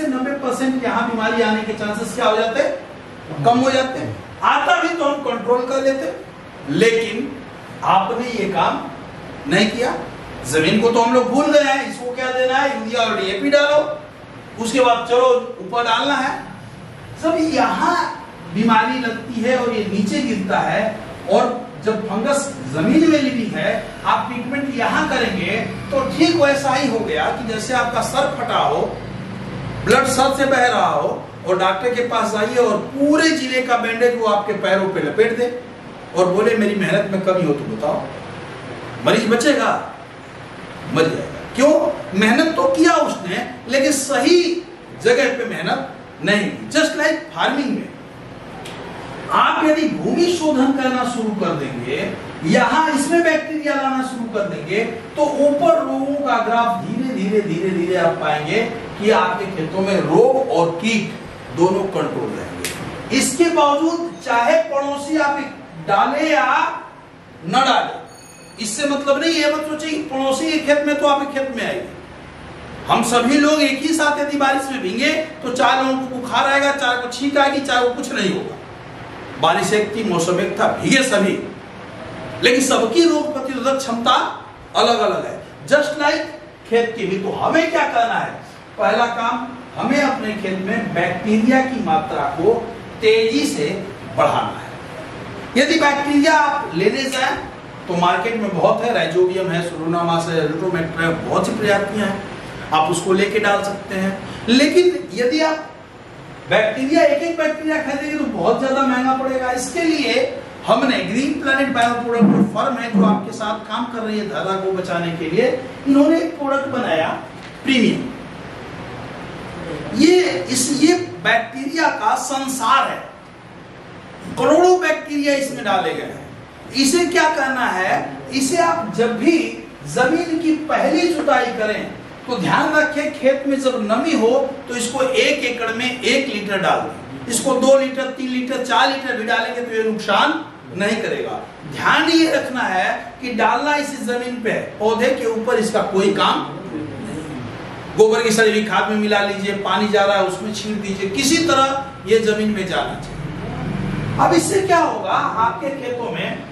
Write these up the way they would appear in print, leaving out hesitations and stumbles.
से 90% यहाँ बीमारी आने के चांसेस क्या हो जाते हैं, कम हो जाते हैं। आता भी तो हम कंट्रोल कर लेते, लेकिन आपने ये काम नहीं किया। जमीन को तो हम लोग भूल गए हैं, इसको क्या देना है, यूरिया और डीएपी डालो, उसके बाद चलो ऊपर डालना है। जब यहाँ बीमारी लगती है और ये नीचे गिरता है, और जब फंगस जमीन में लिविंग है, आप ट्रीटमेंट यहाँ करेंगे तो ठीक वैसा ही हो गया कि जैसे आपका सर फटा हो, ब्लड सर से बह रहा हो, और डॉक्टर के पास जाइए और पूरे जिले का बैंडेज वो आपके पैरों पे लपेट दे और बोले मेरी मेहनत में कमी हो तो बताओ, मरीज बचेगा? मर जाएगा। क्यों? मेहनत तो किया उसने, लेकिन सही जगह पे मेहनत नहीं। जस्ट लाइक फार्मिंग में आप यदि भूमि शोधन करना शुरू कर देंगे, यहां इसमें बैक्टीरिया लाना शुरू कर देंगे, तो ऊपर रोगों का ग्राफ धीरे धीरे धीरे धीरे आप पाएंगे कि आपके खेतों में रोग और कीट दोनों कंट्रोल रहेंगे। इसके बावजूद चाहे पड़ोसी आप डाले या न डाले, इससे मतलब नहीं है, मत सोचिए कि पड़ोसी के खेत में तो आपके खेत में आएगी। हम सभी लोग एक ही साथ यदि बारिश में भींगे तो चार लोगों को बुखार आएगा, चार को छींक आएगी, चार को कुछ नहीं होगा। बारिश एक थी, मौसम एक था, भीगे सभी, लेकिन सबकी रोग प्रतिरोधक क्षमता अलग अलग है। जस्ट लाइक खेत की भी। तो हमें क्या करना है? पहला काम, हमें अपने खेत में बैक्टीरिया की मात्रा को तेजी से बढ़ाना है। यदि बैक्टीरिया आप लेने जाए तो मार्केट में बहुत है, राइजोबियम है, सुडोमोनास है, एरिथ्रोमेक्टर है, बहुत सी प्रजातियां हैं, आप उसको लेके डाल सकते हैं। लेकिन यदि आप बैक्टीरिया एक एक बैक्टीरिया खरीदेंगे तो बहुत ज्यादा महंगा पड़ेगा। इसके लिए हमने ग्रीन प्लैनेट बायो प्रोडक्ट जो फर्म है जो आपके साथ काम कर रही है धारा को बचाने के लिए, इन्होंने एक प्रोडक्ट बनाया प्रीमियम। ये बैक्टीरिया का संसार है, करोड़ों बैक्टीरिया इसमें डाले गए हैं। इसे क्या करना है, इसे आप जब भी जमीन की पहली जुताई करें तो ध्यान रखें, खेत में जब नमी हो तो इसको 1 एकड़ में 1 लीटर डाल दें। इसको 2 लीटर 3 लीटर 4 लीटर भी डालेंगे तो ये नुकसान नहीं करेगा। ध्यान ये रखना है कि डालना इसी जमीन पे है, पौधे के ऊपर इसका कोई काम नहीं। गोबर की सड़ी हुई खाद में मिला लीजिए, पानी जा रहा है उसमें छींट दीजिए, किसी तरह ये जमीन में जाना चाहिए। अब इससे क्या होगा, आपके खेतों में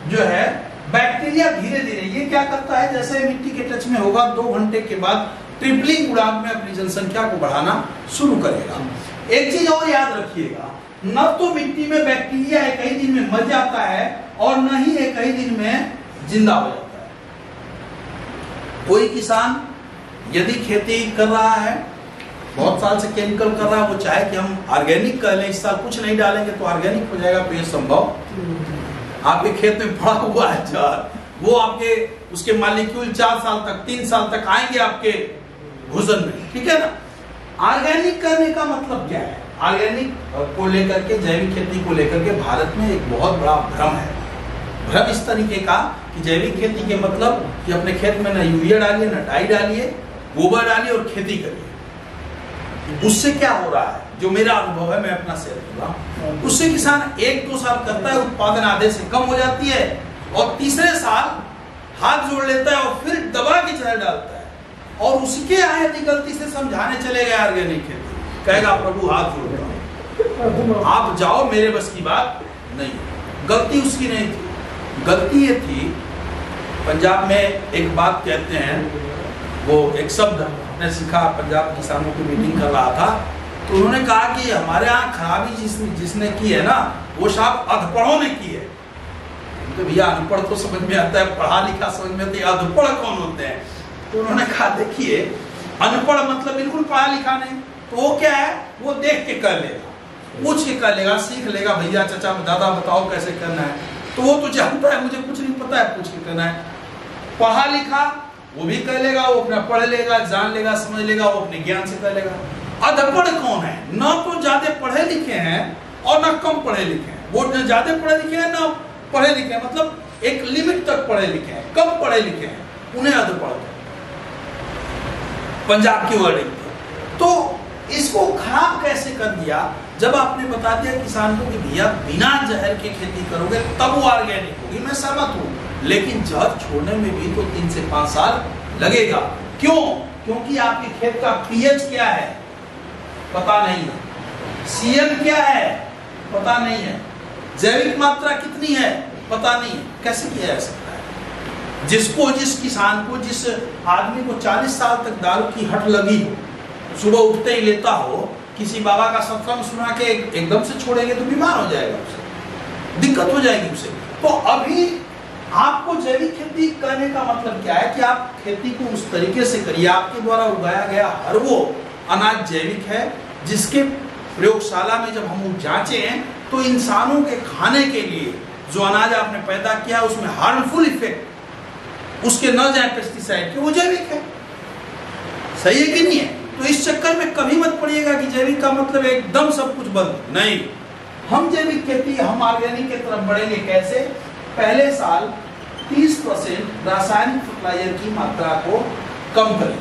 जो है बैक्टीरिया धीरे धीरे ये क्या करता है, जैसे मिट्टी के टच में होगा 2 घंटे के बाद ट्रिपलिंग उड़ान में अपनी जनसंख्या को बढ़ाना शुरू करेगा। एक चीज और याद रखिएगा, न तो मिट्टी में बैक्टीरिया एक ही दिन में मर जाता है और न ही एक ही दिन में जिंदा हो जाता है। कोई किसान यदि खेती कर रहा है, बहुत साल से केमिकल कर रहा है, वो चाहे कि हम ऑर्गेनिक कर लें, इस साल कुछ नहीं डालेंगे तो ऑर्गेनिक हो जाएगा, तो ये संभव। आपके खेत में पड़ा हुआ है जहर, वो आपके उसके मॉलिक्यूल 4 साल तक 3 साल तक आएंगे आपके भोजन में, ठीक है ना। ऑर्गेनिक करने का मतलब क्या है? ऑर्गेनिक को लेकर के, जैविक खेती को लेकर के भारत में एक बहुत बड़ा भ्रम है। भ्रम इस तरीके का कि जैविक खेती के मतलब कि अपने खेत में ना यूरिया डालिए, ना डाई डालिए, गोबर डालिए और खेती करिए। उससे क्या हो रहा है, जो मेरा अनुभव है, मैं अपना शेयर कर रहा हूं, उससे किसान 1-2 साल करता है, उत्पादन आधे से कम हो जाती है, और तीसरे साल हाथ जोड़ लेता है और फिर दबा के जहर डालता है। और उसके यहाँ यदि गलती से समझाने चले गए ऑर्गेनिक खेती, कहेगा प्रभु हाथ जोड़ रहा हूं, आप जाओ, मेरे बस की बात नहीं। गलती उसकी नहीं थी, गलती ये थी, पंजाब में एक बात कहते हैं, वो एक शब्द ने सीखा, पंजाब किसानों की मीटिंग कर रहा था, तो उन्होंने कहा कि हमारे यहाँ खराबी जिसने की है ना, वो साहब अधपढ़ों ने की है। तो भैया अनपढ़ तो समझ में आता है, पढ़ा लिखा समझ में आता है, अधपढ़ कौन होते हैं? तो उन्होंने कहा देखिए, अनपढ़ मतलब बिल्कुल पढ़ा लिखा नहीं, तो वो क्या है, वो देख के कर लेगा, पूछ के कर लेगा, सीख लेगा, भैया चाचा दादा बताओ कैसे करना है, तो वो तो जानता है, मुझे कुछ नहीं पता है, पूछ के करना है। पढ़ा लिखा वो भी कर लेगा, वो अपना पढ़ लेगा, जान लेगा, समझ लेगा, वो अपने ज्ञान से कर लेगा। अधपढ़ कौन है? न तो ज्यादा पढ़े लिखे हैं और न कम पढ़े लिखे हैं। वो न ज्यादा पढ़े लिखे हैं न पढ़े लिखे हैं, मतलब एक लिमिट तक पढ़े लिखे हैं, कम पढ़े लिखे हैं, उन्हें अधपढ़ कहते हैं, पंजाब की वर्डिंग। तो इसको खराब कैसे कर दिया, जब आपने बता दिया किसान को कि भैया बिना जहर के खेती करोगे तब वो ऑर्गेनिक होगी। मैं सहमत हूँ, लेकिन जहर छोड़ने में भी तो 3 से 5 साल लगेगा। क्यों? क्योंकि आपके खेत का पीएच क्या है, पता नहीं है। CN क्या है, पता नहीं है। जैविक मात्रा कितनी है, पता नहीं है। कैसे किया जा सकता है? जिस किसान को, जिस आदमी को 40 साल तक दारू की हट लगी हो, सुबह उठते ही लेता हो, किसी बाबा का सत्संग सुना के एकदम से छोड़ेंगे तो बीमार हो जाएगा, उसे दिक्कत हो जाएगी उसे। तो अभी आपको जैविक खेती करने का मतलब क्या है कि आप खेती को उस तरीके से करिए, आपके द्वारा उगाया गया हर वो अनाज जैविक है जिसके प्रयोगशाला में जब हम जांचे हैं तो इंसानों के खाने के लिए जो अनाज आपने पैदा किया उसमें हार्मफुल इफेक्ट उसके न जाए पेस्टिसाइड के, वो जैविक है। सही है कि नहीं है? तो इस चक्कर में कभी मत पड़िएगा कि जैविक का मतलब एकदम सब कुछ बंद, नहीं। हम जैविक खेती, हम ऑर्गेनिक की तरफ बढ़ेंगे। कैसे? पहले साल 30% रासायनिक फर्टिलाइजर की मात्रा को कम करें।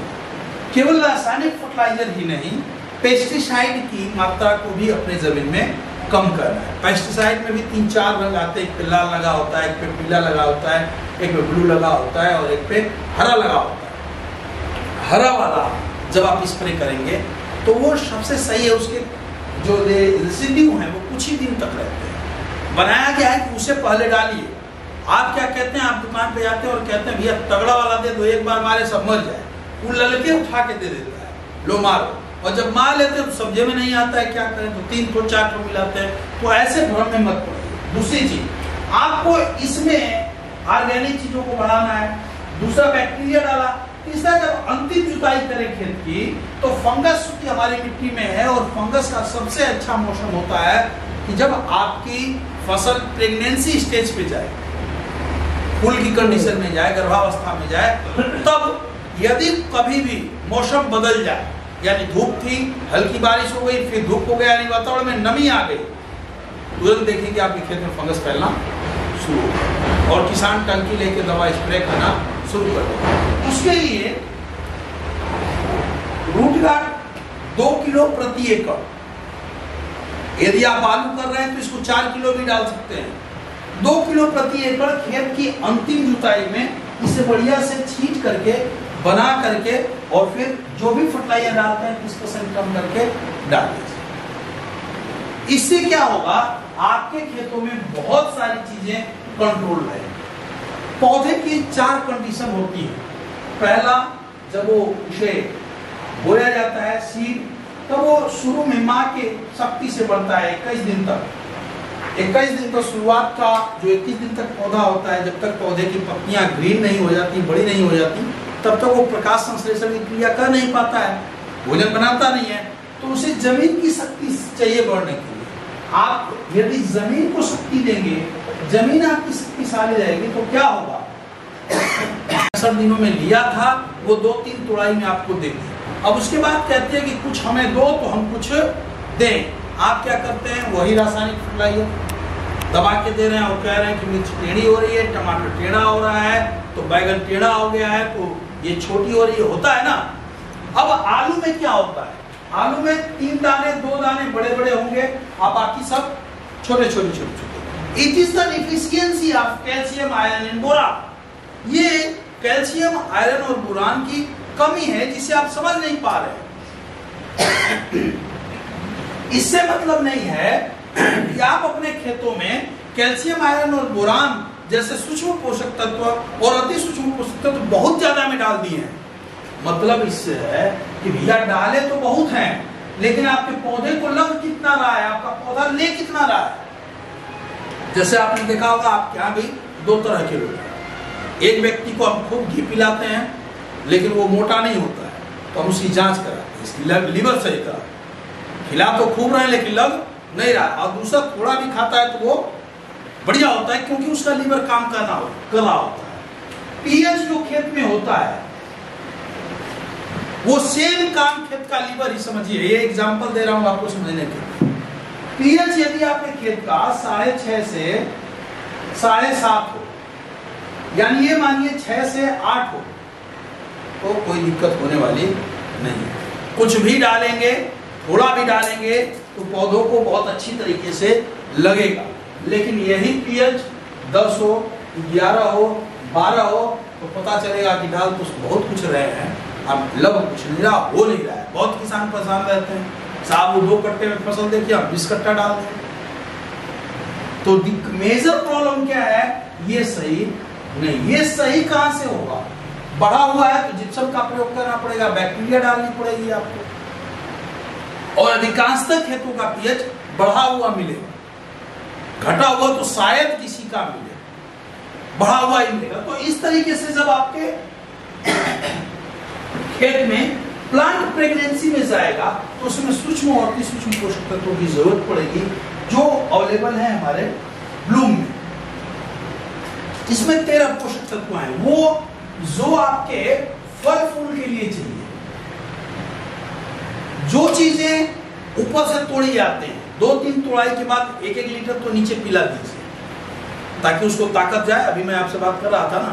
केवल रासायनिक फर्टिलाइजर ही नहीं, पेस्टिसाइड की मात्रा को भी अपने जमीन में कम करना है। पेस्टिसाइड में भी 3-4 रंग आते हैं, एक पे लाल लगा होता है, एक पे पीला लगा होता है, एक पे ब्लू लगा होता है और एक पे हरा लगा होता है। हरा वाला जब आप स्प्रे करेंगे तो वो सबसे सही है। उसके जो रेसिड्यू हैं वो कुछ ही दिन तक रहते हैं। बनाया गया है कि उसे पहले डालिए। आप क्या कहते हैं, आप दुकान पे जाते हैं और कहते हैं भैया तगड़ा वाला दे दो, एक बार मारे सब मर जाए। वो ललके उठा के दे देता है, लो मारो। और जब मार लेते हैं तो समझे में नहीं आता है क्या करें, तो 3-4 मिलाते हैं। तो ऐसे भ्रम में मत पड़िए। दूसरी चीज, आपको इसमें ऑर्गेनिक चीजों को बढ़ाना है। दूसरा, बैक्टीरिया डाला। तीसरा, जब अंतिम जुताई करें खेत की तो फंगस की हमारी मिट्टी में है और फंगस का सबसे अच्छा मौसम होता है कि जब आपकी फसल प्रेगनेंसी स्टेज पे जाए, फूल की कंडीशन में जाए, गर्भावस्था में जाए, तब यदि कभी भी मौसम बदल जाए, यानी धूप थी, हल्की बारिश हो गई, फिर धूप हो गया, यानी वातावरण में नमी आ गई, तुरंत देखेंगे आपके खेत में फंगस फैलना शुरू हो गया और किसान टंकी लेके दवा स्प्रे करना शुरू कर देगा। उसके लिए रूट गार्ड 2 किलो प्रति एकड़। यदि आप आलू कर रहे हैं तो इसको 4 किलो भी डाल सकते हैं। 2 किलो प्रति एकड़ खेत की अंतिम जुताई में इसे बढ़िया से छींट करके, बना करके और फिर जो भी फर्टिलाइजर डालते हैं 30% कम करके डाल दीजिए। इससे क्या होगा, आपके खेतों में बहुत सारी चीजें कंट्रोल रहेंगी। पौधे की 4 कंडीशन होती है। पहला, जब वो उसे बोया जाता है सीड, तब वो शुरू में माँ के शक्ति से बढ़ता है 21 दिन तक। 21 दिन तो शुरुआत का जो 21 दिन तक पौधा होता है, जब तक पौधे की पत्तियां ग्रीन नहीं हो जाती, बड़ी नहीं हो जाती, तब तक वो प्रकाश संश्लेषण की क्रिया कर नहीं पाता है, भोजन बनाता नहीं है। तो उसे जमीन की शक्ति चाहिए बढ़ने के लिए। आप यदि जमीन को शक्ति देंगे, जमीन आपकी शक्तिशाली रहेगी, तो क्या होगा, 60 दिनों में लिया था वो 2-3 तुड़ाई में आपको देंगे। अब उसके बाद कहते हैं कि कुछ हमें दो तो हम कुछ दें। आप क्या करते हैं, वही रासायनिक फर्टिलाइजर दबा के दे रहे हैं और कह रहे हैं कि मिर्च टेढ़ी हो रही है, टमाटर टेढ़ा हो रहा है, तो बैगन टेढ़ा हो गया है, तो ये छोटी हो रही है, होता है ना। अब आलू में क्या होता है, आलू में 3 दाने 2 दाने बड़े बड़े होंगे और बाकी सब छोटे छोटे। It is the deficiency of calcium, iron and boron. ये कैल्शियम, आयरन और बोरान की कमी है जिसे आप समझ नहीं पा रहे। इससे मतलब नहीं है कि आप अपने खेतों में कैल्शियम, आयरन और बोरान जैसे सूक्ष्म पोषक तत्व और अति सूक्ष्म पोषक तत्व बहुत ज्यादा में डाल दिए हैं। मतलब इससे है कि भैया डाले तो बहुत हैं, लेकिन आपके पौधे को लग कितना रहा है, आपका पौधा ले कितना रहा है। जैसे आपने देखा होगा, आपके यहाँ भी 2 तरह के लोग हैं। एक व्यक्ति को हम खूब घी पिलाते हैं लेकिन वो मोटा नहीं होता है, तो हम उसकी जांच कराते हैं, इसकी लीवर सही तरह खिला तो खूब रहे लेकिन लग नहीं रहा। और दूसरा थोड़ा भी खाता है तो वो बढ़िया होता है क्योंकि उसका लीवर काम कर रहा होता है। पीएच जो खेत में होता है वो सेम काम खेत का लीवर ही समझिए। ये एग्जांपल दे रहा हूं आपको समझने के। पीएच यदि आपके खेत का 6.5 से 7.5 हो, यानी ये मानिए 6 से 8 हो, तो कोई दिक्कत होने वाली नहीं है। कुछ भी डालेंगे, थोड़ा भी डालेंगे तो पौधों को बहुत अच्छी तरीके से लगेगा। लेकिन यही पीएच 10 हो, 11 हो, 12 हो, तो पता चलेगा कि डाल तो बहुत कुछ रहे हैं, अब लग कुछ नहीं रहा, हो नहीं रहा है। बहुत किसान परेशान रहते हैं, साहब वो 2 कट्टे में फसल देखिए आप 20 कट्टा डाल दें। तो मेजर प्रॉब्लम क्या है, ये सही नहीं। ये सही कहां से होगा, बढ़ा हुआ है तो जिप्सम का प्रयोग करना पड़ेगा, बैक्टीरिया डालनी पड़ेगी आपको, और अधिकांशतः खेतों का पीएच बढ़ा हुआ मिलेगा, घटा हुआ तो शायद किसी का मिले, बढ़ा हुआ ही मिलेगा। तो इस तरीके से जब आपके खेत में प्लांट प्रेगनेंसी में जाएगा तो उसमें सूक्ष्म और अति सूक्ष्म पोषक तत्वों की जरूरत पड़ेगी जो अवेलेबल है हमारे ब्लूम में। इसमें 13 पोषक तत्व हैं, वो जो आपके फल फूल के लिए चाहिए। जो चीजें ऊपर से तोड़ी जाते हैं, 2-3 तोड़ाई के बाद 1-1 लीटर तो नीचे पिला दीजिए ताकि उसको ताकत जाए। अभी मैं आपसे बात कर रहा था ना,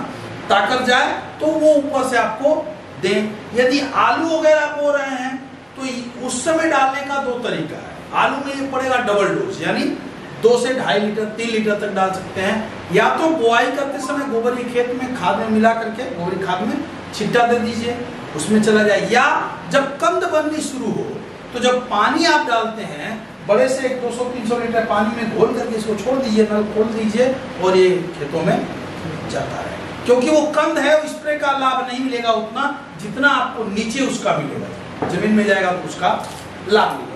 ताकत जाए तो वो ऊपर से आपको दें। यदि आलू वगैरह बो रहे हैं तो उस समय डालने का 2 तरीका है। आलू में ये पड़ेगा डबल डोज, यानी 2 से 2.5 लीटर 3 लीटर तक डाल सकते हैं। या तो बुआई करते समय गोबर के खेत में खाद में मिला करके गोबरी खाद में छिट्टा दे दीजिए, उसमें चला जाए। या जब कंद बननी शुरू हो तो जब पानी आप डालते हैं बड़े से 200-300 लीटर पानी में घोल करके इसको छोड़ दीजिए, नल खोल दीजिए और ये खेतों में जाता है। क्योंकि वो कंद है, स्प्रे का लाभ नहीं मिलेगा उतना जितना आपको नीचे उसका मिलेगा, जमीन में जाएगा तो उसका लाभ मिलेगा।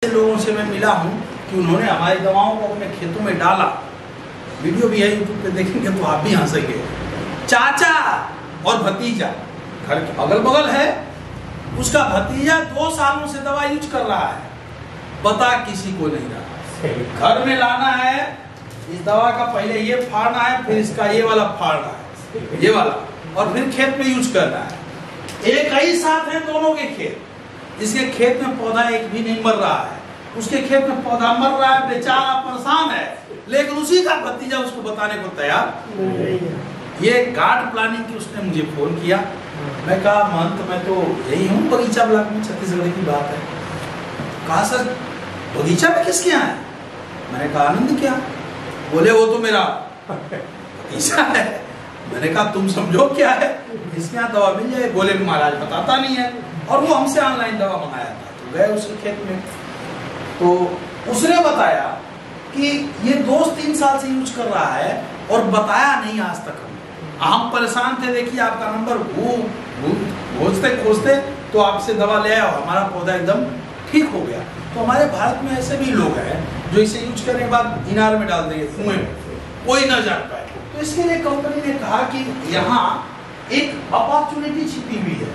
लोगों से मैं मिला हूँ कि उन्होंने हमारी दवाओं को अपने खेतों में डाला, वीडियो भी है यूट्यूब पे, देखेंगे तो आप भी हंसेंगे। चाचा और भतीजा घर के अगल बगल है, उसका भतीजा 2 सालों से दवा यूज कर रहा है, पता किसी को नहीं रहा। घर में लाना है, इस दवा का पहले ये फाड़ना है, फिर इसका ये वाला फाड़ना है, ये वाला, और फिर खेत में यूज करना है। एक ही साथ है दोनों के खेत, इसके खेत में पौधा एक भी नहीं मर रहा है, उसके खेत में पौधा मर रहा है, बेचारा परेशान है, लेकिन उसी का भतीजा उसको बताने को तैयार। ये गार्ड प्लानिंग की उसने मुझे फोन किया, मैं कहा महंत मैं तो यही हूँ बगीचा ब्लॉक में, छत्तीसगढ़ की बात है। कहा सर बगीचा में किसके यहाँ है? मैंने कहा आनंद क्या? बोले वो तो मेरा भतीजा है। मैंने कहा तुम समझो क्या है, इसके यहाँ दवा मिल जाए? बोले महाराज बताता नहीं है, और वो हमसे ऑनलाइन दवा मंगाया था। तो गए उसके खेत में, तो उसने बताया कि ये दोस्त 3 साल से यूज कर रहा है और बताया नहीं आज तक। हम परेशान थे, देखिए आपका नंबर खोजते खोजते तो आपसे दवा ले आया, हमारा पौधा एकदम ठीक हो गया। तो हमारे भारत में ऐसे भी लोग हैं जो इसे यूज करने के बाद इनार में डाल देंगे, कुएं में, कोई ना जान पाए। तो इसके लिए कंपनी ने कहा कि यहाँ एक अपॉर्चुनिटी छिपी हुई है,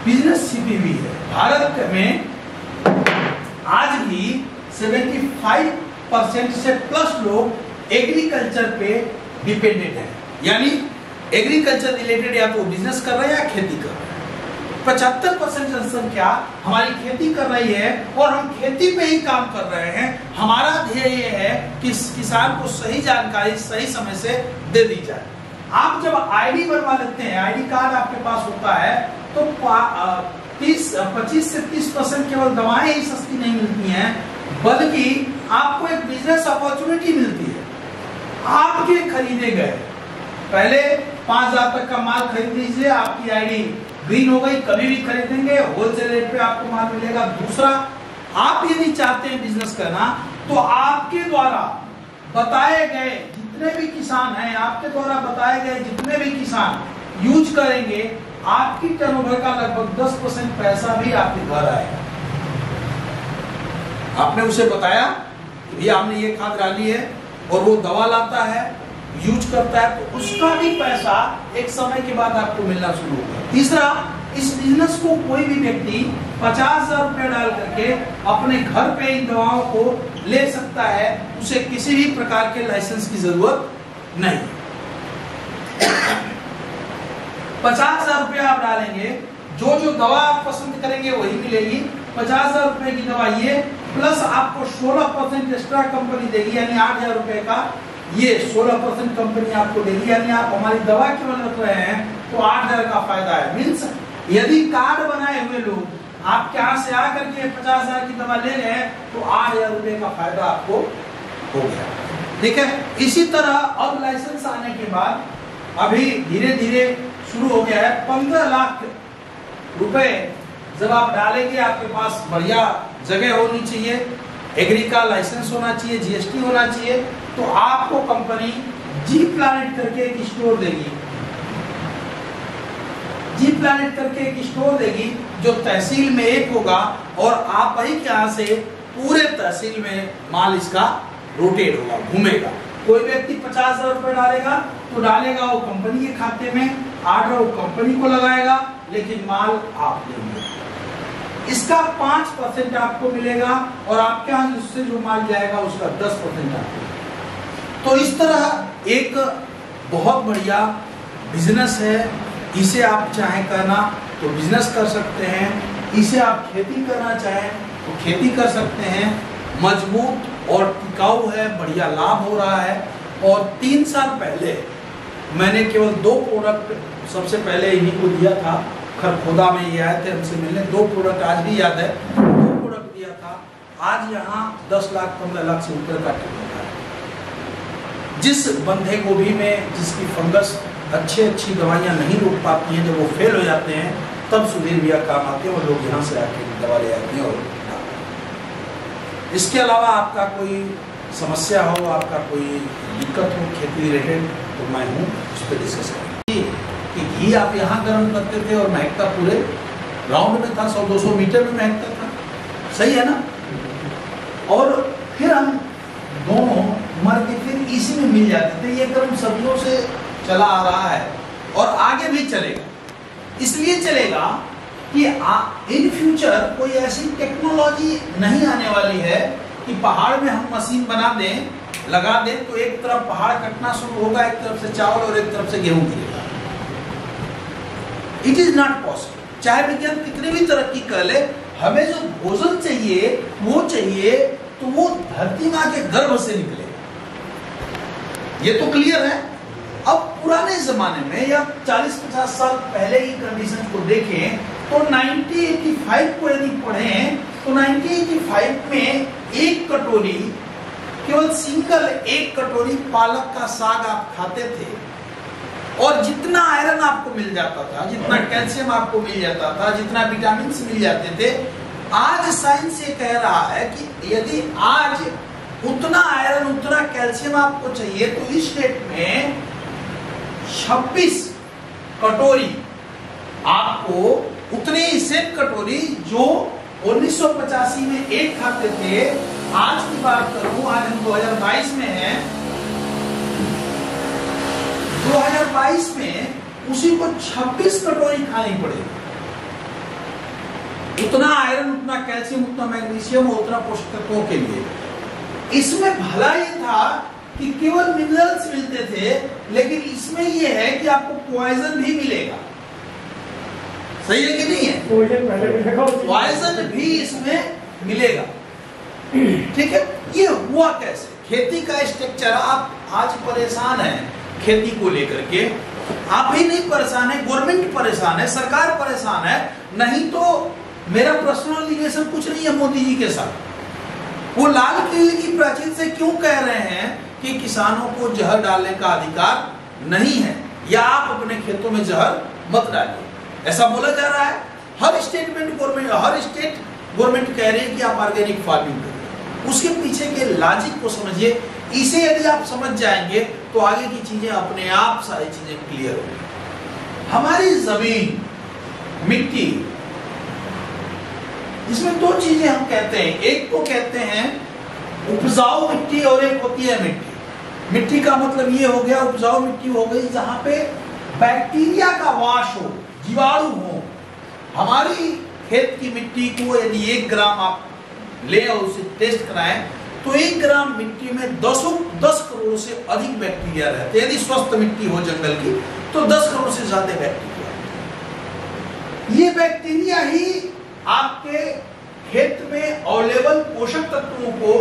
बिजनेस छिपी हुई है। भारत में आज भी 75% से प्लस लोग एग्रीकल्चर पे डिपेंडेंट है, यानी एग्रीकल्चर रिलेटेड या तो बिजनेस कर रहे हैं या खेती कर रहे हैं। 75% जनसंख्या हमारी खेती कर रही है और हम खेती पे ही काम कर रहे हैं। हमारा ध्येय ये है कि किसान को सही जानकारी सही समय से दे दी जाए। आप जब आईडी बनवा लेते हैं, आईडी कार्ड आपके पास होता है, तो 25 से 30% केवल दवाएं ही सस्ती नहीं मिलती हैं, बल्कि आपको एक बिजनेस अपॉर्चुनिटी मिलती है। आपके खरीदे गए पहले 5,000 तक का माल खरीद लीजिए, आपकी आईडी ग्रीन हो गई, कभी भी खरीदेंगे होलसेल रेट पे आपको माल मिलेगा। दूसरा, आप यदि चाहते हैं बिजनेस करना, तो आपके द्वारा बताए गए जितने भी किसान हैं, आपके द्वारा बताए गए जितने भी किसान यूज करेंगे, आपकी टर्नओवर का लगभग 10% पैसा भी आपके घर आएगा। आपने उसे बताया कि भैया हमने ये खाद डाली है, और वो दवा लाता है, यूज करता है, तो उसका भी पैसा एक समय के बाद आपको मिलना शुरू होगा। तीसरा, इस बिजनेस को कोई भी व्यक्ति 50,000 रुपए डाल करके अपने घर पे इन दवाओं को ले सकता है, उसे किसी भी प्रकार के लाइसेंस की जरूरत नहीं। 50,000 रुपए आप डालेंगे, जो दवा आप पसंद करेंगे वही मिलेगी। 50,000 रुपए की दवा ये, प्लस आपको 16% एक्स्ट्रा कंपनी देगी, यानी 8,000 रुपए का ये 16% कंपनी आपको देगी, यानी आप हमारी दवा केवल रख रहे हैं तो 8,000 का फायदा है। मीन्स यदि कार्ड बनाए हुए लोग आपके यहाँ से आकर के 50,000 की दवा ले रहे हैं, तो 8,000 रुपए का फायदा आपको हो गया। ठीक है, इसी तरह अब लाइसेंस आने के बाद अभी धीरे धीरे शुरू हो गया है। 15 लाख रुपए जब आप डालेंगे, आपके पास बढ़िया जगह होनी चाहिए, एग्री का लाइसेंस होना चाहिए, जीएसटी होना चाहिए, तो आपको कंपनी जी प्लानेट करके एक स्टोर देगी। जी प्लानेट करके एक स्टोर देगी जो तहसील में एक होगा, और आप ही के यहाँ से पूरे तहसील में माल इसका रोटेट होगा, घूमेगा। कोई व्यक्ति 50,000 रुपए डालेगा तो डालेगा वो कंपनी के खाते में, आर्डर वो कंपनी को लगाएगा, लेकिन माल आप लेंगे। इसका 5% आपको मिलेगा, और आपके यहाँ उससे जो माल जाएगा उसका 10% आपको। तो इस तरह एक बहुत बढ़िया बिजनेस है। इसे आप चाहे करना तो बिजनेस कर सकते हैं, इसे आप खेती करना चाहें तो खेती कर सकते हैं। मजबूत और टिकाऊ है, बढ़िया लाभ हो रहा है। और 3 साल पहले मैंने केवल 2 प्रोडक्ट सबसे पहले इन्हीं को दिया था। खरखोदा में ये आए थे हमसे मिलने, 2 प्रोडक्ट आज भी याद है, 2 प्रोडक्ट दिया था। आज यहाँ 10 लाख 15 लाख से ऊपर का टिकट है। जिस बंधे गोभी में जिसकी फंगस अच्छी दवाइयाँ नहीं रोक पाती हैं, जब वो फेल हो जाते हैं, तब सुधीर भैया काम आते हैं और लोग यहाँ से आके दवा ले आते हैं। और इसके अलावा आपका कोई समस्या हो, आपका कोई दिक्कत हो खेती रिलेटेड, तो मैं हूँ उस पर डिस्कस करेंगे। कि घी आप यहाँ गर्म करते थे और महकता पूरे राउंड में था, 100-200 मीटर में महकता था, सही है ना? और फिर हम दोनों मर के फिर इसी में मिल जाते थे। ये क्रम सदियों से चला आ रहा है और आगे भी चलेगा। इसलिए चलेगा कि इन फ्यूचर कोई ऐसी टेक्नोलॉजी नहीं आने वाली है कि पहाड़ में हम मशीन बना दें, लगा दें तो एक तरफ पहाड़ कटना शुरू होगा, एक तरफ से चावल और एक तरफ से गेहूं गिरेगा। It is not possible. चाहे विज्ञान कितनी भी तरक्की कर ले, हमें जो भोजन चाहिए तो वो धरती मां के गर्भ से निकलेगा। ये तो क्लियर है। अब पुराने जमाने में या 40-50 साल पहले की कंडीशन को देखें तो 1985 को यदि पढ़ें तो 1985 में एक कटोरी, केवल सिंगल एक कटोरी पालक का साग आप खाते थे और जितना आयरन आपको मिल जाता था, जितना कैल्शियम आपको मिल जाता था, जितना विटामिन मिल जाते थे, आज साइंस ये कह रहा है कि यदि आज उतना आयरन उतना कैल्शियम आपको चाहिए तो इस स्टेट में 26 कटोरी आपको उतने ही सेम कटोरी जो 1985 में एक खाते थे, आज की बात करूं, आज हम 2022 में हैं, 2022 में उसी को 26 कटोरी खानी पड़ेगी। उतना आयरन उतना कैल्शियम उतना मैग्नीशियम और उतना पोषक तत्वों के लिए। इसमें भला ये था कि केवल मिनरल्स मिलते थे, लेकिन इसमें ये है कि आपको पॉइजन भी मिलेगा। सही है कि नहीं है? पॉइजन भी इसमें मिलेगा। ठीक है। ये हुआ कैसे? खेती का स्ट्रक्चर, आप आज परेशान हैं खेती को लेकर के, आप ही नहीं परेशान है, गवर्नमेंट परेशान है, सरकार परेशान है। नहीं तो मेरा पर्सनल रिलेशन कुछ नहीं है मोदी जी के साथ। वो लाल किले की प्राचीर से क्यों कह रहे हैं कि किसानों को जहर डालने का अधिकार नहीं है या आप अपने खेतों में जहर मत डालिए, ऐसा बोला जा रहा है। हर स्टेट गवर्नमेंट कह रही है कि आप ऑर्गेनिक फार्मिंग करिए। उसके पीछे के लॉजिक को समझिए। इसे यदि आप समझ जाएंगे तो आगे की चीजें अपने आप सारी चीजें क्लियर होंगी। हमारी जमीन, मिट्टी, इसमें दो चीजें हम कहते हैं। एक को कहते हैं उपजाऊ मिट्टी और एक होती है मिट्टी। मिट्टी का मतलब ये हो गया, उपजाऊ मिट्टी हो गई जहां पे बैक्टीरिया का वास हो, जीवाणु हो। हमारी खेत की मिट्टी को यदि 1 ग्राम आप ले और उसे टेस्ट कराएं तो 1 ग्राम मिट्टी में 10 करोड़ से अधिक बैक्टीरिया रहते हैं। यदि स्वस्थ मिट्टी हो जंगल की तो 10 करोड़ से ज्यादा बैक्टीरिया। ये बैक्टीरिया ही आपके खेत में अवेलेबल पोषक तत्वों को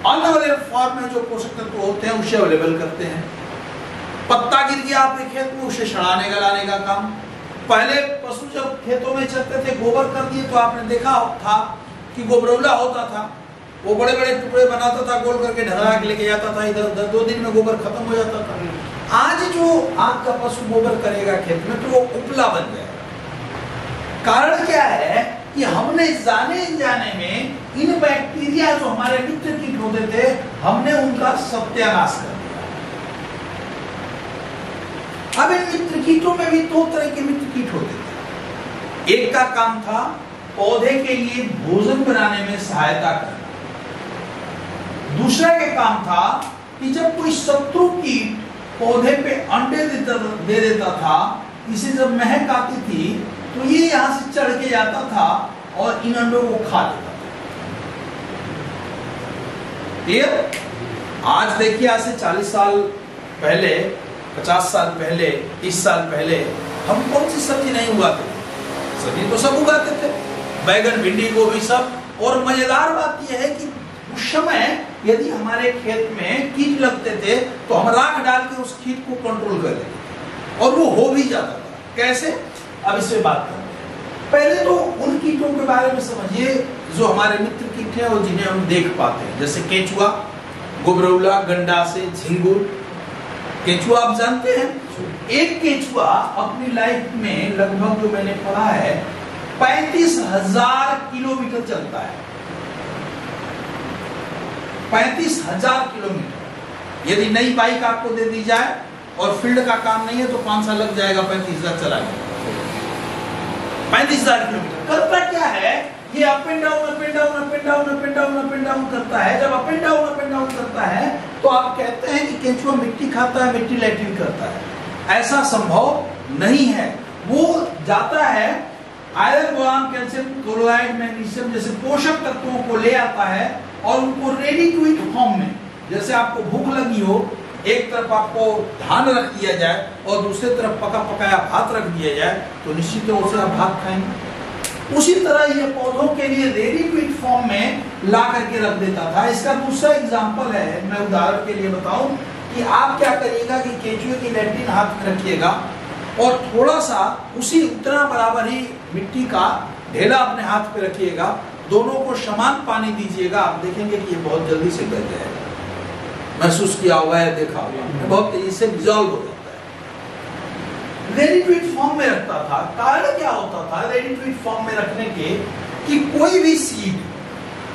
अनअवेलेबल फॉर्म में जो पोषक तत्व होते हैं उसे अवेलेबल करते हैं। पत्ता गिर गया आपके खेत में, उसे सड़ाने गलाने का काम। पहले पशु जब खेतों में चलते थे, गोबर कर दिए तो आपने देखा था कि गोबरौला होता था, वो बड़े बड़े टुकड़े बनाता था, गोल करके ढला के लेके जाता था इधर उधर, 2 दिन में गोबर खत्म हो जाता था। आज जो आपका पशु गोबर करेगा खेत में तो वो उपला बन जाएगा। कारण क्या है कि हमने जाने में इन बैक्टीरिया जो हमारे मित्र कीट होते थे, हमने उनका सत्यानाश कर दिया। अब इन मित्र कीटों में भी 2 तरह के मित्र कीट होते थे। एक का काम था पौधे के लिए भोजन बनाने में सहायता करना। दूसरा का काम था कि जब कोई शत्रु कीट पौधे पे अंडे दे देता था, इसे जब महक आती थी तो ये यहां से चढ़ के जाता था और इन अंडों को खा लेता था। क्लियर? आज देखिए, आज से 40 साल पहले, 50 साल पहले, 30 साल पहले हम कौन सी सब्जी नहीं उगाते थे? सब्जी तो सब उगाते थे, बैगन, भिंडी, गोभी सब। और मजेदार बात यह है कि उस समय यदि हमारे खेत में कीट लगते थे तो हम राख डाल के उस कीट को कंट्रोल कर लेते थे और वो हो भी जाता था। कैसे? अब इस पे बात करें। पहले तो उन कीटों के बारे में समझिए जो हमारे मित्र कीट हैं और जिन्हें हम देख पाते हैं, जैसे केंचुआ, गोबरौला, गंडासे, झिंगुर। केंचुआ आप जानते हैं? एक केंचुआ अपनी लाइफ में लगभग, जो मैंने पढ़ा है, 35,000 किलोमीटर चलता है। 35,000 किलोमीटर। यदि नई बाइक आपको दे दी जाए और फील्ड का काम नहीं है तो 5 साल लग जाएगा 35,000 चलाने। 35,000 किलोमीटर। करता क्या है ये up and down up and down up and down up and down up and down करता है। जब अप एंड डाउन करता है तो आप कहते हैं कि केंचुआ मिट्टी खाता है, मिट्टी लैट्रिन करता है। ऐसा संभव नहीं है। वो जाता है iron, boron, calcium, chloride, magnesium जैसे पोषक तत्वों को ले आता है और उनको रेडी टू ईट फॉर्म में, जैसे आपको भूख लगी हो, एक तरफ आपको धान रख दिया जाए और दूसरी तरफ पका पकाया भात रख दिया जाए तो निश्चित रूप से आप भात खाएंगे। उसी तरह ये पौधों के लिए रेडी टू ईट फॉर्म में ला करके रख देता था। इसका दूसरा एग्जांपल है, मैं उदाहरण के लिए बताऊं कि आप क्या करिएगा कि केंचुए की लैट्रिन हाथ में रखिएगा और थोड़ा सा उसी उतना बराबर ही मिट्टी का ढेला अपने हाथ पे रखिएगा, दोनों को समान पानी दीजिएगा, आप देखेंगे कि ये बहुत जल्दी से गल जाएगा। महसूस किया हुआ है, देखा होगा, बहुत तेजी से डिसॉल्व हो जाता है। रेडी टू ईट फॉर्म में रखता था। कारण क्या होता था रेडी टू ईट फॉर्म में रखने के कि कोई भी सीड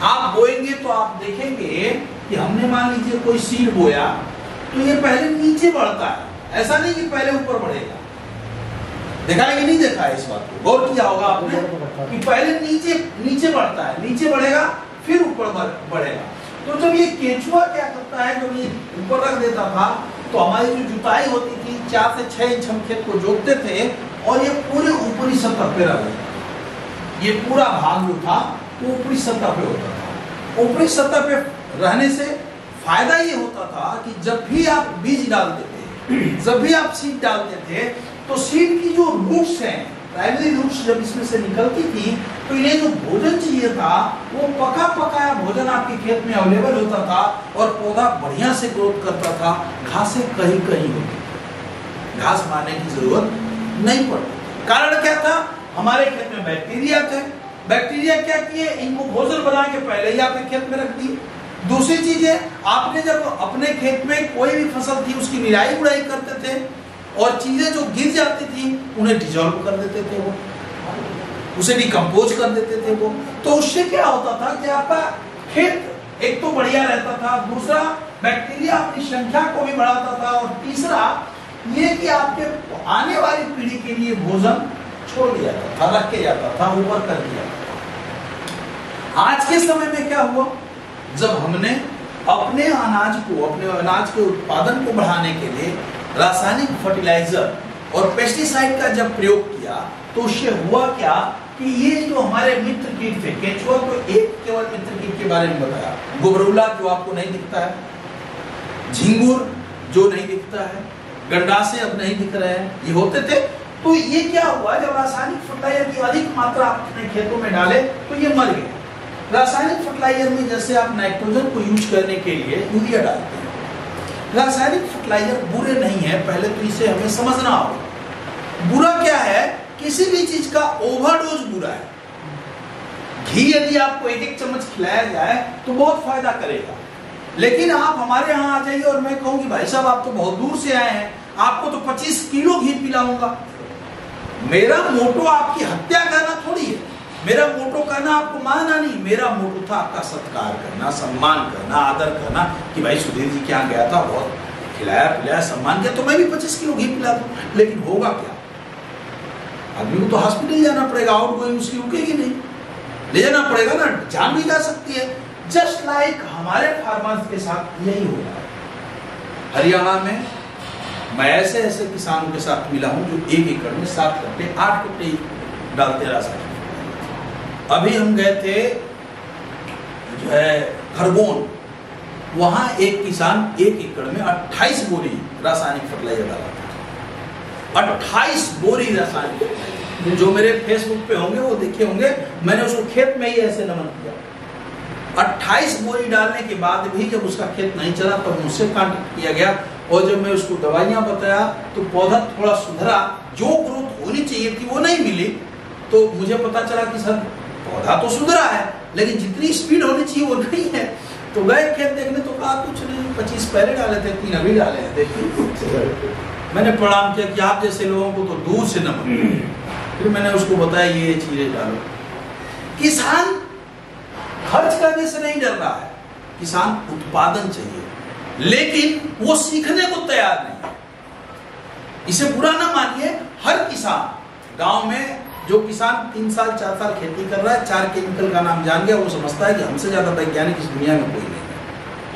आप बोएंगे तो आप देखेंगे कि हमने मान लीजिए कोई सीड बोया तो ये पहले नीचे बढ़ता है, ऐसा नहीं कि पहले ऊपर बढ़ेगा। देखा है कि नहीं देखा है? इस बात को गौर किया होगा आपने कि पहले नीचे बढ़ता है, नीचे बढ़ेगा फिर ऊपर बढ़ेगा। तो जब ये केंचुआ क्या करता है, जब ये ऊपर रख देता था तो हमारी जो जुताई होती थी 4 से 6 इंच हम खेत को जोतते थे और ये पूरे ऊपरी सतह पे रह गया। ये पूरा भाग जो था वो ऊपरी सतह पे होता था। ऊपरी सतह पे रहने से फायदा ये होता था कि जब भी आप बीज डालते थे, जब भी आप सीड डालते थे तो सीड की जो रूट्स हैं, प्राइमरी रूट्स जब इसमें से निकलती थी तो इन्हें जो भोजन चाहिए था वो पका पकाया भोजन आपके खेत में अवेलेबल होता था और पौधा बढ़िया से ग्रोथ करता था। घासें कहीं कहीं होती, घास मारने की जरूरत नहीं पड़ती। कारण क्या था? हमारे खेत में बैक्टीरिया थे। बैक्टीरिया क्या किए, इनको भोजन बना के पहले ही आपके खेत में रख दिए। दूसरी चीज है, आपने जब अपने खेत में कोई भी फसल थी उसकी निराई गुड़ाई करते थे और चीजें जो गिर जाती थी उन्हें डिजॉल्व कर देते थे, वो उसे डिकम्पोज कर देते थे वो। तो उससे क्या होता था कि आपका खेत एक तो बढ़िया रहता था, दूसरा बैक्टीरिया अपनी संख्या को भी बढ़ाता था और तीसरा ये कि आपके आने वाली पीढ़ी के लिए भोजन छोड़ दिया जाता था, रख के जाता था, ऊपर कर दिया था। आज के समय में क्या हुआ, जब हमने अपने अनाज के उत्पादन को बढ़ाने के लिए रासायनिक फर्टिलाइजर और पेस्टिसाइड का जब प्रयोग किया तो उससे हुआ क्या कि ये जो हमारे मित्र कीट थे, केंचुआ को एक केवल मित्र कीट के बारे में बताया, गुबरौला जो आपको नहीं दिखता है, झिंगुर जो नहीं दिखता है, गंडासे अब नहीं दिख रहे हैं, ये होते थे। तो ये क्या हुआ, जब रासायनिक फर्टिलाइजर की अधिक मात्रा अपने खेतों में डाले तो ये मर गए। रासायनिक फर्टिलाइजर में जैसे आप नाइट्रोजन को यूज करने के लिए यूरिया डालते हैं, रासायनिक फर्टिलाइजर बुरे नहीं है, पहले तो इसे हमें समझना होगा। बुरा क्या है, किसी भी चीज का ओवरडोज बुरा है। घी यदि आपको 1-1 चम्मच खिलाया जाए तो बहुत फायदा करेगा, लेकिन आप हमारे यहाँ आ जाइए और मैं कहूँ कि भाई साहब आप तो बहुत दूर से आए हैं, आपको तो 25 किलो घी पिलाऊंगा। मेरा मोटो आपकी हत्या करना थोड़ी है, मेरा मोटो करना आपको मानना नहीं, मेरा मोटो था आपका सत्कार करना, सम्मान करना, आदर करना कि भाई सुधीर जी क्या गया था, बहुत खिलाया पिलाया, सम्मान किया, तो मैं भी 25 किलो घी पिला दूं। लेकिन होगा क्या, आदमी को तो हॉस्पिटल जाना पड़ेगा, आउट गोइंग उसकी रुकेगी नहीं, ले जाना पड़ेगा ना, जान भी जा सकती है। जस्ट लाइक हमारे फार्मर्स के साथ यही हो रहा है। हरियाणा में मैं ऐसे ऐसे किसानों के साथ मिला हूं जो 1 एकड़ में 7 कट्टे 8 कट्टे डालते रासायनिक। अभी हम गए थे जो है खरगोन, वहां एक किसान 1 एकड़ में 28 बोरी रासायनिक फर्टिलाइजर डाला था। 28 बोरी रासायनिक, जो मेरे फेसबुक पे होंगे वो देखे होंगे, मैंने उसको खेत में ही ऐसे नमन किया। 28 बोरी डालने के बाद भी जब उसका खेत नहीं चला तो मुझसे कांटेक्ट किया गया और जब मैं उसको दवाइयां बताया तो पौधा थोड़ा सुधरा, जो ग्रोथ होनी चाहिए थी वो नहीं मिली। तो मुझे पता चला कि सर पौधा तो सुधरा है लेकिन जितनी स्पीड होनी चाहिए वो नहीं है। तो गए खेत देखने तो कहा कुछ नहीं, 25 पहले डाले थे, 3 अभी डाले हैं, देखिए। मैंने प्रणाम किया कि आप जैसे लोगों को तो दूर से नमन। फिर मैंने उसको बताया ये चीजें डालो। किसान खर्च करने से नहीं डर रहा है, किसान उत्पादन चाहिए, लेकिन वो सीखने को तैयार नहीं है। इसे बुरा ना मानिए, हर किसान गांव में जो किसान 3 साल 4 साल खेती कर रहा है, 4 केमिकल का नाम जान गया, वो समझता है कि हमसे ज्यादा वैज्ञानिक इस दुनिया में कोई नहीं है,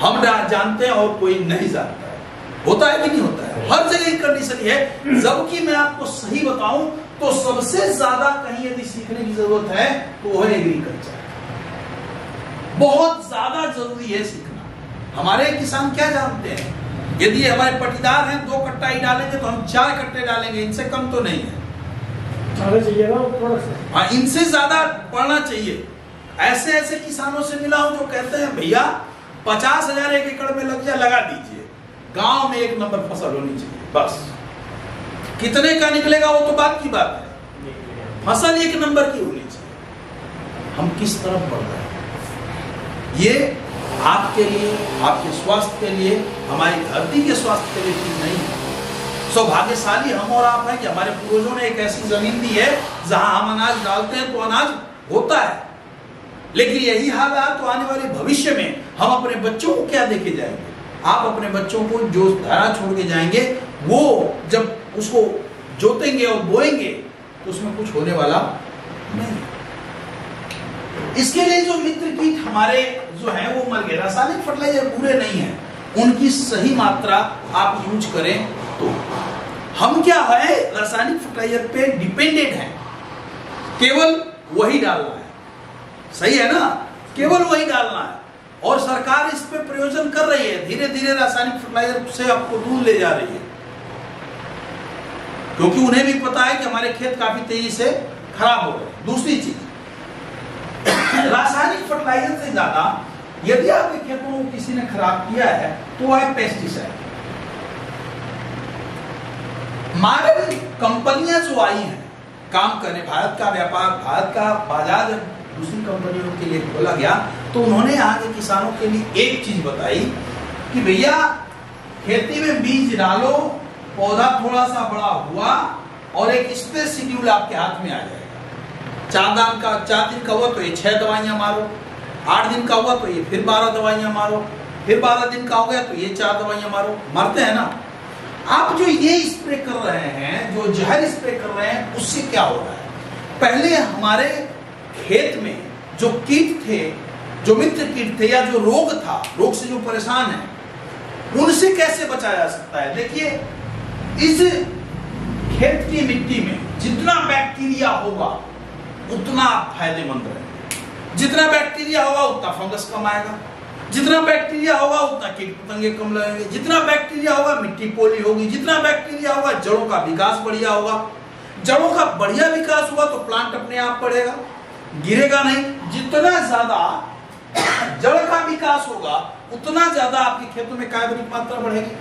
हम जानते हैं और कोई नहीं जानता है। होता है कि नहीं होता है? हर जगह कंडीशन ये है। जबकि मैं आपको सही बताऊं तो सबसे ज्यादा कहीं यदि सीखने की जरूरत है तो वो है एग्रीकल्चर। बहुत ज्यादा जरूरी है सीखना। हमारे किसान क्या जानते हैं? यदि हमारे पटीदार हैं 2 कट्टा ही डालेंगे तो हम 4 कट्टे डालेंगे, इनसे कम तो नहीं है। चाहिए ना, हाँ, इनसे ज्यादा पढ़ना चाहिए। ऐसे ऐसे किसानों से मिला हूं जो कहते हैं भैया 50,000 एक एकड़ में लग जाए, लगा दीजिए, गांव में 1 नंबर फसल होनी चाहिए, बस। कितने का निकलेगा वो तो बात की बात है, फसल 1 नंबर की होनी चाहिए। हम किस तरफ बढ़ रहे हैं? ये आपके लिए, आपके स्वास्थ्य के लिए, हमारी धरती के स्वास्थ्य के लिए ठीक नहीं है। सौभाग्यशाली हम और आप हैं कि हमारे पूर्वजों ने एक ऐसी जमीन दी है जहां हम अनाज डालते हैं तो अनाज होता है। लेकिन यही हालात तो आने वाले भविष्य में हम अपने बच्चों को क्या देके जाएंगे? आप अपने बच्चों को जो धारा छोड़ के जाएंगे, वो जब उसको जोतेंगे और बोएंगे तो उसमें कुछ होने वाला नहीं। इसके लिए जो मित्र कीट हमारे जो है वो मर गए। रासायनिक फर्टिलाइजर पूरे नहीं है, उनकी सही मात्रा आप यूज करें तो। हम क्या है, रासायनिक फर्टिलाइजर पे डिपेंडेंट हैं, केवल वही डालना है, सही है ना, केवल वही डालना है। और सरकार इस पे प्रयोजन कर रही है, धीरे धीरे रासायनिक फर्टिलाइजर से आपको दूर ले जा रही है, क्योंकि उन्हें भी पता है कि हमारे खेत काफी तेजी से खराब हो रहे हैं। दूसरी चीज, रासायनिक फर्टिलाइजर से ज्यादा यदि आपके खेतों को किसी ने खराब किया है तो वह है पेस्टिसाइड। मॉडर्न कंपनियां जो आई हैं काम करने, भारत का व्यापार, भारत का बाजार दूसरी कंपनियों के लिए खोला गया, तो उन्होंने यहाँ के किसानों के लिए एक चीज बताई कि भैया खेती में बीज डालो, पौधा थोड़ा सा बड़ा हुआ और एक स्प्रे शेड्यूल आपके हाथ में आ जाएगा। 4 दिन का हुआ तो ये 6 दवाइयां मारो, 8 दिन का हुआ तो ये फिर 12 दवाइयां मारो, फिर 12 दिन का हो गया तो ये 4 दवाइयां मारो। मारते हैं ना आप? जो ये स्प्रे कर रहे हैं, जो जहर स्प्रे कर रहे हैं, उससे क्या हो रहा है? पहले हमारे खेत में जो कीट थे, जो मित्र कीट थे या जो रोग था, रोग से जो परेशान है, उनसे कैसे बचाया जा सकता है? देखिए, इस खेत की मिट्टी में जितना बैक्टीरिया होगा उतना फायदेमंद रहेगा। जितना बैक्टीरिया होगा उतना फंगस कम आएगा, जितना बैक्टीरिया होगा उतना कीट पतंगे कम लगेंगे, जितना बैक्टीरिया होगा मिट्टी पोली होगी, जितना बैक्टीरिया होगा जड़ों का विकास बढ़िया होगा। जड़ों का बढ़िया विकास हुआ तो प्लांट अपने आप बढ़ेगा, गिरेगा नहीं। जितना ज्यादा जड़ का विकास होगा उतना ज्यादा आपके खेतों में कार्बनिक मात्रा बढ़ेगी,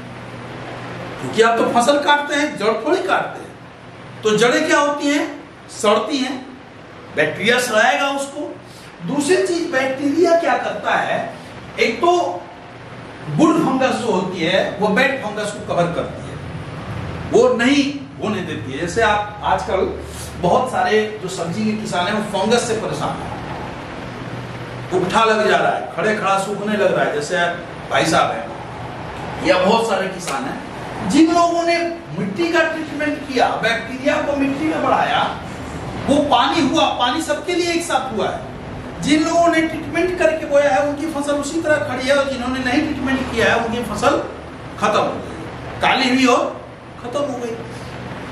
क्योंकि आप तो फसल काटते हैं, जड़ थोड़ी काटते हैं। तो जड़ें क्या होती हैं? सड़ती हैं, बैक्टीरिया सड़ाएगा उसको। दूसरी चीज, बैक्टीरिया क्या करता है, एक तो गुड फंगस जो होती है वो बैड फंगस को कवर करती है, वो नहीं होने देती है। जैसे आप आजकल बहुत सारे जो सब्जी के किसान हैं वो फंगस से परेशान है, उगठा लग जा रहा है, खड़े खड़ा सूखने लग रहा है, जैसे भाई साहब हैं या बहुत सारे किसान हैं जिन लोगों ने मिट्टी का ट्रीटमेंट किया, बैक्टीरिया को मिट्टी में बढ़ाया, वो पानी हुआ, पानी सबके लिए एक साथ हुआ है। जिन लोगों ने ट्रीटमेंट करके बोया है उनकी फसल उसी तरह खड़ी है, और जिन्होंने नहीं ट्रीटमेंट किया है उनकी फसल खत्म हो गई, काली हुई और खत्म हो गई।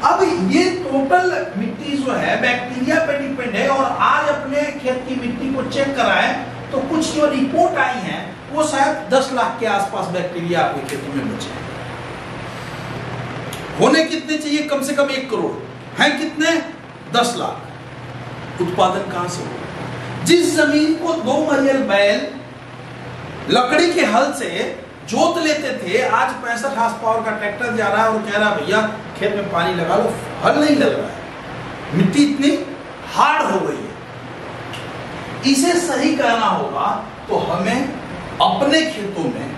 अब ये टोटल मिट्टी जो है बैक्टीरिया पे डिपेंड है, और आज अपने खेत की मिट्टी को चेक कराएं तो कुछ जो रिपोर्ट आई है वो शायद 10 लाख के आसपास बैक्टीरिया आपके खेतों में बचे। होने कितने चाहिए? कम से कम 1 करोड़ हैं, कितने? 10 लाख। उत्पादन कहां से होगा? जिस जमीन को 2 मरियल बैल लकड़ी के हल से जोत लेते थे, आज 65 हार्स पावर का ट्रैक्टर जा रहा है और कह रहा है भैया खेत में पानी लगा लो, हल नहीं लग रहा है, मिट्टी इतनी हार्ड हो गई है। इसे सही करना होगा तो हमें अपने खेतों में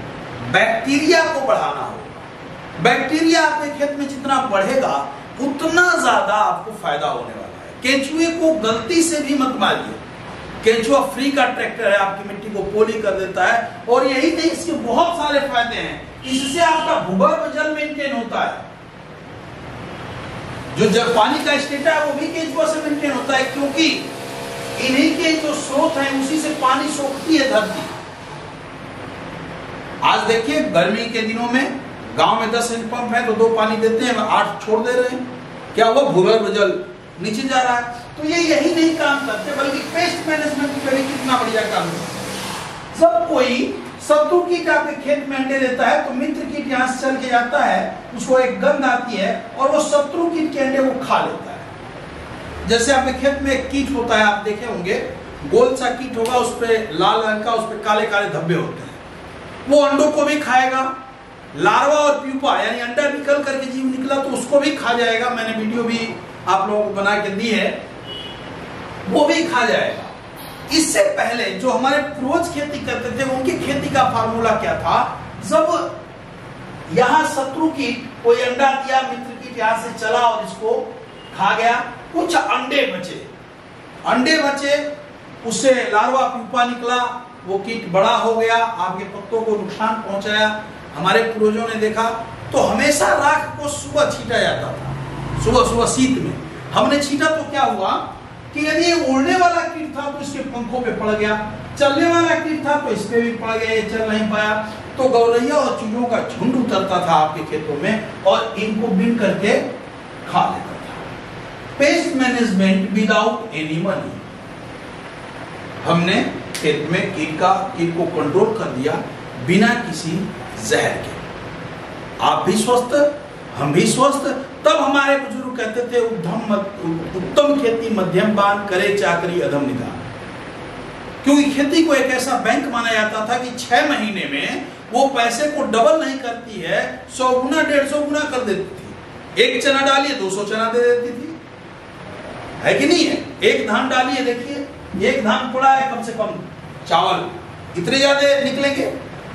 बैक्टीरिया को बढ़ाना होगा। बैक्टीरिया आपके खेत में जितना बढ़ेगा उतना ज्यादा आपको फायदा होने वाला है। केंचुए को गलती से भी मत मारिए, केंचुआ फ्री का ट्रैक्टर है, आपकी मिट्टी को पोली कर देता है। और यही नहीं, इसके बहुत सारे फायदे हैं। इससे आपका भूगर्भ जल मेंटेन होता है, जो जब पानी का स्टेटा है वो भी केंचुआ से मेंटेन होता है, क्योंकि इन्हीं के जो स्रोत हैं उसी से पानी सोखती है धरती। आज देखिए गर्मी के दिनों में गांव में 10 हैंडपंप है तो 2 पानी देते हैं, 8 छोड़ दे रहे हैं। क्या हुआ? भूगर्भ जल नीचे जा रहा है। तो ये यही नहीं काम करते, बल्कि पेस्ट मैनेजमेंट के लिए कितना बढ़िया काम है। जब कोई शत्रु कीट आपके खेत में अंडे देता है तो मित्र कीट यहाँ से चल के जाता है, उसको एक गंध आती है और वो शत्रु कीट के अंडे वो खा लेता है। जैसे आपके खेत में एक कीट होता है, आप देखे होंगे, गोल सा कीट होगा, उस पे लाल रंग का, उस पे काले काले धब्बे होते हैं। वो अंडों को भी खाएगा। लार्वा और प्यूपा यानी अंडा निकल करके जीव निकला तो उसको भी खा जाएगा। मैंने वीडियो भी आप लोगों को बना के दी है, वो भी खा जाएगा। इससे पहले जो हमारे पूर्वज खेती करते थे उनकी खेती का फार्मूला क्या था? जब यहां शत्रु कीट कोई अंडा दिया, मित्र कीट यहां से चला और इसको खा गया, कुछ अंडे बचे, उससे लार्वा प्यूपा निकला, वो कीट बड़ा हो गया, आपके पत्तों को नुकसान पहुंचाया। हमारे पूर्वजों ने देखा तो हमेशा राख को सुबह छीटा जाता था, सुबह शीत में हमने छीटा तो क्या हुआ कि यदि ये उड़ने वाला कीट था तो इसके पंखों पे पड़ गया, चलने वाला कीट था तो इस पे भी पड़ गया, ये चल नहीं पाया। तो गौरैया और चूजों का झुंड उतरता था आपके खेतों में और इनको बीन करके खा लेता था। Pest management without any money. हमने खेत में कीट को कंट्रोल कर दिया बिना किसी जहर के। आप भी स्वस्थ, हम भी स्वस्थ। तब हमारे बुजुर्ग कहते थे उत्तम खेती मध्यम बान, करे चाकरी अधम निदान। क्योंकि खेती को एक ऐसा बैंक माना जाता था कि 6 महीने में वो पैसे को डबल नहीं करती है, 100 गुना 150 गुना कर देती थी। एक चना डालिए 200 चना दे देती थी, है कि नहीं है? एक धान डालिए, देखिए एक धान पड़ा है, कम से कम चावल इतने ज्यादा निकलेंगे।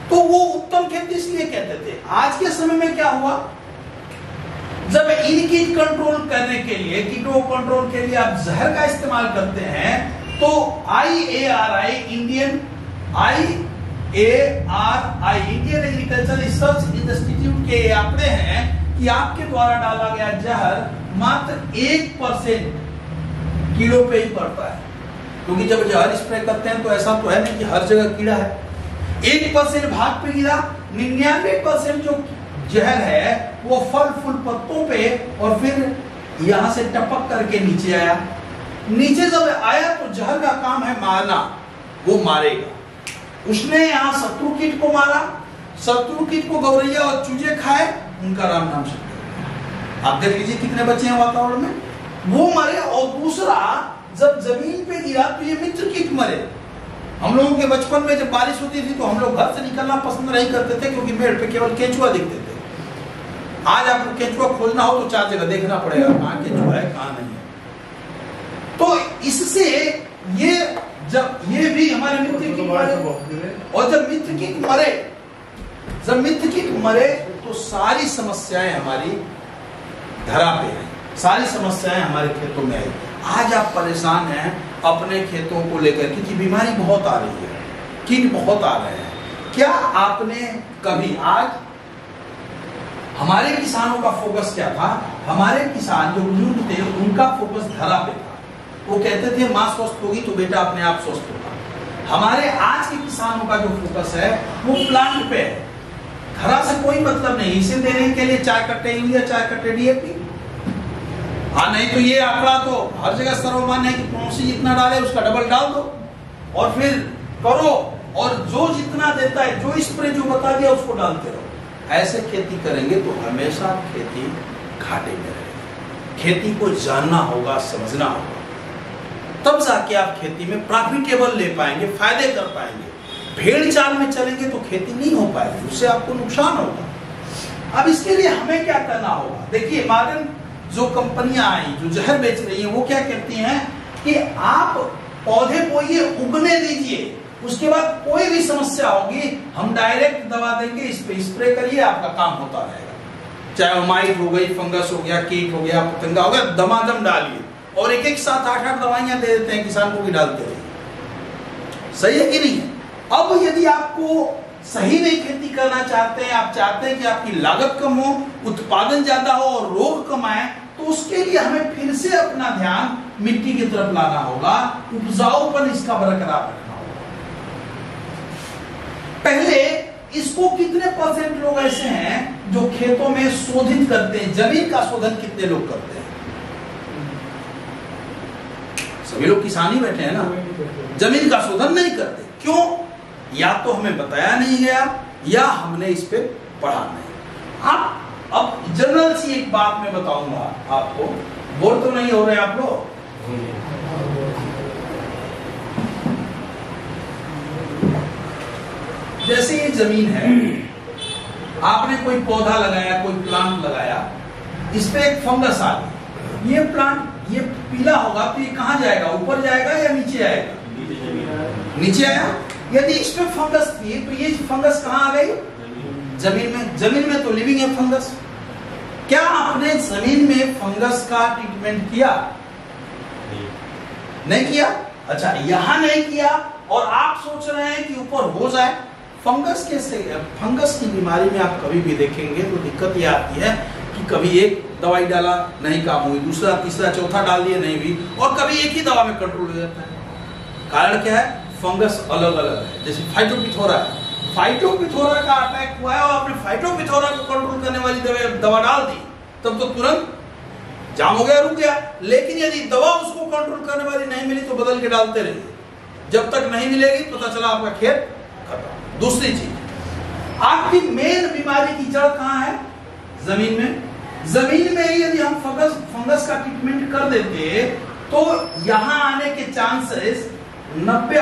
तो वो उत्तम खेती इसलिए कहते थे। आज के समय में क्या हुआ? जब इन कीट कंट्रोल करने के लिए, कीटों कंट्रोल के लिए आप जहर का इस्तेमाल करते हैं तो IARI Indian agriculture research institute के आंकड़े हैं कि आपके द्वारा डाला गया जहर मात्र 1% किलो पे ही पड़ता है। क्योंकि जब जहर स्प्रे करते हैं तो ऐसा तो है नहीं कि हर जगह कीड़ा है। 1% भाग पे गिरा, 99% जो जहर है वो फल फूल पत्तों पे और फिर यहां से टपक करके नीचे आया। नीचे जब आया तो जहर का काम है मारना, वो मारेगा। उसने यहां शत्रु कीट को मारा, शत्रु कीट को गौरैया और चूजे खाए, उनका राम नाम शक्ति। आप देख लीजिए कितने बच्चे हैं वातावरण में, वो मरे। और दूसरा, जब जमीन पे गिरा तो ये मित्र कीट मरे। हम लोगों के बचपन में जब बारिश होती थी तो हम लोग घर से निकलना पसंद नहीं करते थे, क्योंकि पेड़ पे केवल केंचुआ दिखते थे। आज आपको केंचुआ खोजना हो तो 4 जगह देखना पड़ेगा, कहाँ केंचुआ है कहाँ नहीं है। तो इससे ये भी हमारे मित्र कीट मरे। और जब मित्र कीट मरे तो सारी समस्याएं हमारी धरा पे आई, सारी समस्याएं हमारे खेतों में आई। आज आप परेशान हैं अपने खेतों को लेकर, क्योंकि बीमारी बहुत आ रही है, कीट बहुत आ रहे हैं। क्या आपने कभी, आज हमारे किसानों का फोकस क्या था? हमारे किसान जो बुजुर्ग थे उनका फोकस धरा पे था। वो कहते थे माँ स्वस्थ होगी तो बेटा अपने आप स्वस्थ होगा। हमारे आज के किसानों का जो फोकस है वो प्लांट पे है, धरा से कोई मतलब नहीं। इसे देने के लिए 4 कट्टे यूरिया, 4 कट्टे DAP। हाँ, नहीं तो ये आंकड़ा तो हर जगह सर्वमान्य है कि पड़ोसी जितना डाले उसका डबल डाल दो और फिर करो, और जो जितना देता है, जो स्प्रे जो बता दिया उसको डालते रहो। ऐसे खेती करेंगे तो हमेशा खेती घाटे में रहेगी। खेती को जानना होगा, समझना होगा, तब जाके आप खेती में प्रॉफिटेबल ले पाएंगे, फायदे कर पाएंगे। भेड़ चाल में चलेंगे तो खेती नहीं हो पाएगी, उससे आपको नुकसान होगा। अब इसके लिए हमें क्या करना होगा? देखिए, मॉडर्न जो कंपनियां आई जो जहर बेच रही है वो क्या कहती हैं कि आप पौधे को ये उगने दीजिए, उसके बाद कोई भी समस्या होगी हम डायरेक्ट दवा देंगे, इस पे स्प्रे करिए, आपका काम होता रहेगा। चाहे वो माइट हो गई, फंगस हो गया, कीट हो गया, पतंगा हो गया, दमादम डालिए। और एक साथ 8 दवाइयां दे देते हैं किसान को भी डालते रहिए। सही है कि नहीं है? अब यदि आपको सही नहीं खेती करना चाहते हैं, आप चाहते हैं कि आपकी लागत कम हो, उत्पादन ज्यादा हो और रोग कम आए, तो तो उसके लिए हमें फिर से अपना ध्यान मिट्टी की तरफ लाना होगा, उपजाऊपन इसका बरकरार रखना होगा। पहले इसको कितने % लोग ऐसे हैं जो खेतों में शोधित करते हैं? जमीन का शोधन कितने लोग करते हैं? सभी लोग किसानी बैठे हैं ना, जमीन का शोधन नहीं करते। क्यों? या तो हमें बताया नहीं गया या हमने इस पे पढ़ा नहीं। आप अब जनरल सी एक बात मैं बताऊंगा आपको, बोर तो नहीं हो रहे आप लोग? जैसे ये जमीन है, आपने कोई पौधा लगाया, कोई प्लांट लगाया, इस पे एक फंगस आ गई, ये प्लांट ये पीला होगा तो ये कहां जाएगा? ऊपर जाएगा या नीचे आएगा? नीचे आया। यदि इस पे फंगस थी तो ये फंगस कहां आ गई? जमीन में। जमीन में तो लिविंग है फंगस। क्या आपने जमीन में फंगस का ट्रीटमेंट किया? नहीं किया। अच्छा, यहां नहीं किया और आप सोच रहे हैं कि ऊपर हो जाए। फंगस कैसे? फंगस की बीमारी में आप कभी भी देखेंगे तो दिक्कत ये आती है कि कभी एक दवाई डाला नहीं काम हुई, दूसरा तीसरा चौथा डाल दिए नहीं भी, और कभी एक ही दवा में कंट्रोल हो जाता है। कारण क्या है? फंगस अलग अलग है। जैसे फाइटोपिथोरा है, फाइटोपिथोरा का अटैक हुआ है और आपने फाइटोपिथोरा को कंट्रोल करने वाली दवा डाल दी, तब तो तुरंत जाम हो गया, रुक गया। लेकिन यदि दवा उसको कंट्रोल करने वाली नहीं मिली तो बदल के डालते रहिए, जब तक नहीं मिलेगी पता चला आपका खेत खत्म। दूसरी चीज, आपकी मेन बीमारी की जड़ कहां है? जमीन में। जमीन में यदि हम फंगस का ट्रीटमेंट कर देते तो यहां आने के चांसेस 90